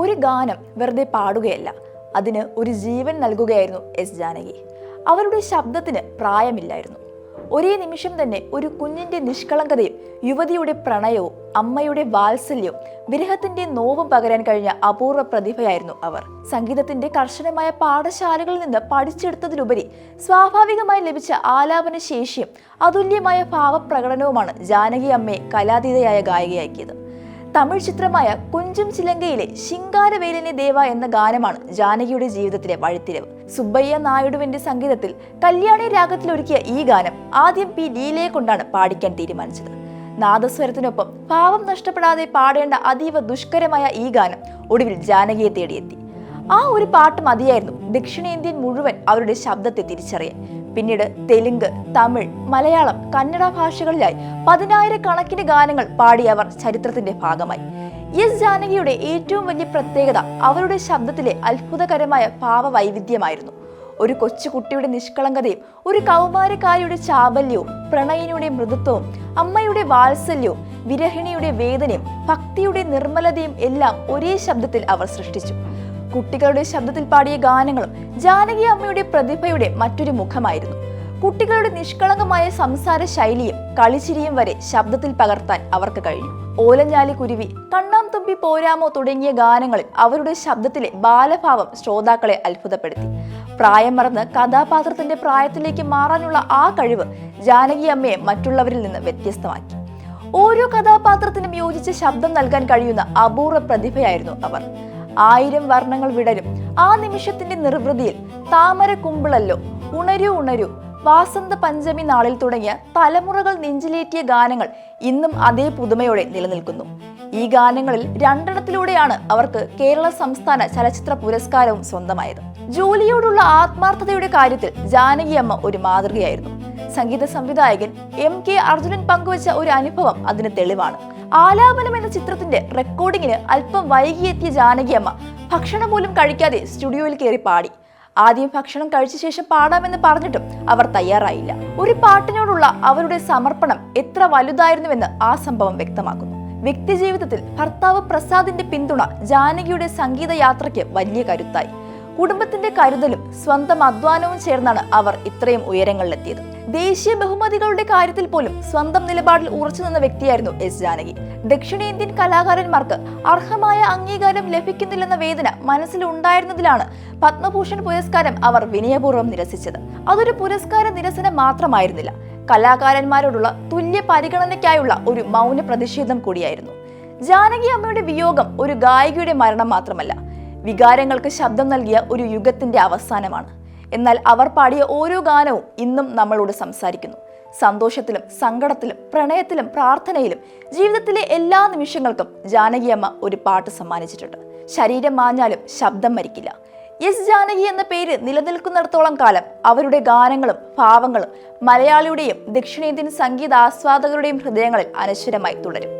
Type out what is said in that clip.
ഒരു ഗാനം വെറുതെ പാടുകയല്ല, അതിന് ഒരു ജീവൻ നൽകുകയായിരുന്നു എസ് ജാനകി. അവരുടെ ശബ്ദത്തിന് പ്രായമില്ലായിരുന്നു. ഒരേ നിമിഷം തന്നെ ഒരു കുഞ്ഞിന്റെ നിഷ്കളങ്കതയും യുവതിയുടെ പ്രണയവും അമ്മയുടെ വാത്സല്യവും വിരഹത്തിന്റെ നോവും പകരാൻ കഴിഞ്ഞ അപൂർവ പ്രതിഭയായിരുന്നു അവർ. സംഗീതത്തിന്റെ കർശനമായ പാഠശാലകളിൽ നിന്ന് പഠിച്ചെടുത്തതിലുപരി സ്വാഭാവികമായി ലഭിച്ച ആലാപന ശേഷിയും അതുല്യമായ ഭാവപ്രകടനവുമാണ് ജാനകി അമ്മയെ കലാതീതയായ ഗായികയാക്കിയത്. തമിഴ് ചിത്രമായ കുഞ്ചും ചിലങ്കയിലെ ശിങ്കാരവേലനെ ദേവ എന്ന ഗാനമാണ് ജാനകിയുടെ ജീവിതത്തിലെ വഴിത്തിരിവ്. സുബ്ബയ്യ നായിഡുവിന്റെ സംഗീതത്തിൽ കല്യാണി രാഗത്തിൽ ഒരുക്കിയ ഈ ഗാനം ആദ്യം പി ലീലയെ കൊണ്ടാണ് പാടിക്കാൻ തീരുമാനിച്ചത്. നാദസ്വരത്തിനൊപ്പം ഭാവം നഷ്ടപ്പെടാതെ പാടേണ്ട അതീവ ദുഷ്കരമായ ഈ ഗാനം ഒടുവിൽ ജാനകിയെ തേടിയെത്തി. ആ ഒരു പാട്ട് മതിയായിരുന്നു ദക്ഷിണേന്ത്യൻ മുഴുവൻ അവരുടെ ശബ്ദത്തെ തിരിച്ചറിയാൻ. പിന്നീട് തെലുങ്ക്, തമിഴ്, മലയാളം, കന്നഡ ഭാഷകളിലായി 10,000 ഗാനങ്ങൾ പാടി അവർ ചരിത്രത്തിന്റെ ഭാഗമായി. എസ് ജാനകിയുടെ ഏറ്റവും വലിയ പ്രത്യേകത അവരുടെ ശബ്ദത്തിലെ അത്ഭുതകരമായ ഭാവവൈവിധ്യമായിരുന്നു. ഒരു കൊച്ചുകുട്ടിയുടെ നിഷ്കളങ്കതയും ഒരു കൗമാരക്കാരിയുടെ ചാബല്യവും പ്രണയിനിയുടെ മൃദുത്വവും അമ്മയുടെ വാത്സല്യവും വിരഹിണിയുടെ വേദനയും ഭക്തിയുടെ നിർമ്മലതയും എല്ലാം ഒരേ ശബ്ദത്തിൽ അവർ സൃഷ്ടിച്ചു. കുട്ടികളുടെ ശബ്ദത്തിൽ പാടിയ ഗാനങ്ങളും ജാനകി അമ്മയുടെ പ്രതിഭയുടെ മറ്റൊരു മുഖമായിരുന്നു. കുട്ടികളുടെ നിഷ്കളങ്കമായ സംസാര ശൈലിയും കളിച്ചിരിയും വരെ ശബ്ദത്തിൽ പകർത്താൻ അവർക്ക് കഴിഞ്ഞു. ഓലഞ്ഞാലി കുരുവി, കണ്ണാം തുമ്പി പോരാമോ തുടങ്ങിയ ഗാനങ്ങളിൽ അവരുടെ ശബ്ദത്തിലെ ബാലഭാവം ശ്രോതാക്കളെ അത്ഭുതപ്പെടുത്തി. പ്രായം മറന്ന് കഥാപാത്രത്തിന്റെ പ്രായത്തിലേക്ക് മാറാനുള്ള ആ കഴിവ് ജാനകി അമ്മയെ മറ്റുള്ളവരിൽ നിന്ന് വ്യത്യസ്തമാക്കി. ഓരോ കഥാപാത്രത്തിനും യോജിച്ച ശബ്ദം നൽകാൻ കഴിയുന്ന അപൂർവ പ്രതിഭയായിരുന്നു അവർ. 1000 വർണ്ണങ്ങൾ വിടരും, ആ നിമിഷത്തിന്റെ നിർവൃതിയിൽ, താമര കുമ്പിളല്ലോ, ഉണരൂ ഉണരൂ, വാസന്ത പഞ്ചമി നാളിൽ തുടങ്ങിയ തലമുറകൾ നെഞ്ചിലേറ്റിയ ഗാനങ്ങൾ ഇന്നും അതേ പുതുമയോടെ നിലനിൽക്കുന്നു. ഈ ഗാനങ്ങളിൽ 2 അവർക്ക് കേരള സംസ്ഥാന ചലച്ചിത്ര പുരസ്കാരവും സ്വന്തമായത്. ജോലിയോടുള്ള ആത്മാർത്ഥതയുടെ കാര്യത്തിൽ ജാനകി അമ്മ ഒരു മാതൃകയായിരുന്നു. സംഗീത സംവിധായകൻ MK അർജുനൻ പങ്കുവച്ച ഒരു അനുഭവം അതിന് തെളിവാണ്. ആലാപനം എന്ന ചിത്രത്തിന്റെ റെക്കോർഡിങ്ങിന് അല്പം വൈകിയെത്തിയ ജാനകി അമ്മ ഭക്ഷണം പോലും കഴിക്കാതെ സ്റ്റുഡിയോയിൽ കയറി പാടി. ആദ്യം ഭക്ഷണം കഴിച്ച ശേഷം പാടാമെന്ന് പറഞ്ഞിട്ടും അവർ തയ്യാറായില്ല. ഒരു പാട്ടിനോടുള്ള അവരുടെ സമർപ്പണം എത്ര വലുതായിരുന്നുവെന്ന് ആ സംഭവം വ്യക്തമാക്കുന്നു. വ്യക്തിജീവിതത്തിൽ ഭർത്താവ് പ്രസാദിന്റെ പിന്തുണ ജാനകിയുടെ സംഗീത യാത്രയ്ക്ക് വലിയ കരുത്തായി. കുടുംബത്തിന്റെ കരുതലും സ്വന്തം അധ്വാനവും ചേർന്നാണ് അവർ ഇത്രയും ഉയരങ്ങളിലെത്തിയത്. ദേശീയ ബഹുമതികളുടെ കാര്യത്തിൽ പോലും സ്വന്തം നിലപാടിൽ ഉറച്ചു നിന്ന വ്യക്തിയായിരുന്നു എസ് ജാനകി. ദക്ഷിണേന്ത്യൻ കലാകാരന്മാർക്ക് അർഹമായ അംഗീകാരം ലഭിക്കുന്നില്ലെന്ന വേദന മനസ്സിലുണ്ടായിരുന്നതിലാണ് പത്മഭൂഷൺ പുരസ്കാരം അവർ വിനയപൂർവ്വം നിരസിച്ചത്. അതൊരു പുരസ്കാര നിരസനം മാത്രമായിരുന്നില്ല, കലാകാരന്മാരോടുള്ള തുല്യ പരിഗണനയ്ക്കായുള്ള ഒരു മൗന പ്രതിഷേധം കൂടിയായിരുന്നു. ജാനകി അമ്മയുടെ വിയോഗം ഒരു ഗായികയുടെ മരണം മാത്രമല്ല, വികാരങ്ങൾക്ക് ശബ്ദം നൽകിയ ഒരു യുഗത്തിന്റെ അവസാനമാണ്. എന്നാൽ അവർ പാടിയ ഓരോ ഗാനവും ഇന്നും നമ്മളോട് സംസാരിക്കുന്നു. സന്തോഷത്തിലും സങ്കടത്തിലും പ്രണയത്തിലും പ്രാർത്ഥനയിലും ജീവിതത്തിലെ എല്ലാ നിമിഷങ്ങൾക്കും ജാനകി അമ്മ ഒരു പാട്ട് സമ്മാനിച്ചിട്ടുണ്ട്. ശരീരം മാഞ്ഞാലും ശബ്ദം മരിക്കില്ല. എസ് ജാനകി എന്ന പേര് നിലനിൽക്കുന്നിടത്തോളം കാലം അവരുടെ ഗാനങ്ങളും ഭാവങ്ങളും മലയാളിയുടെയും ദക്ഷിണേന്ത്യൻ സംഗീത ആസ്വാദകരുടെയും ഹൃദയങ്ങളിൽ അനശ്വരമായി തുടരും.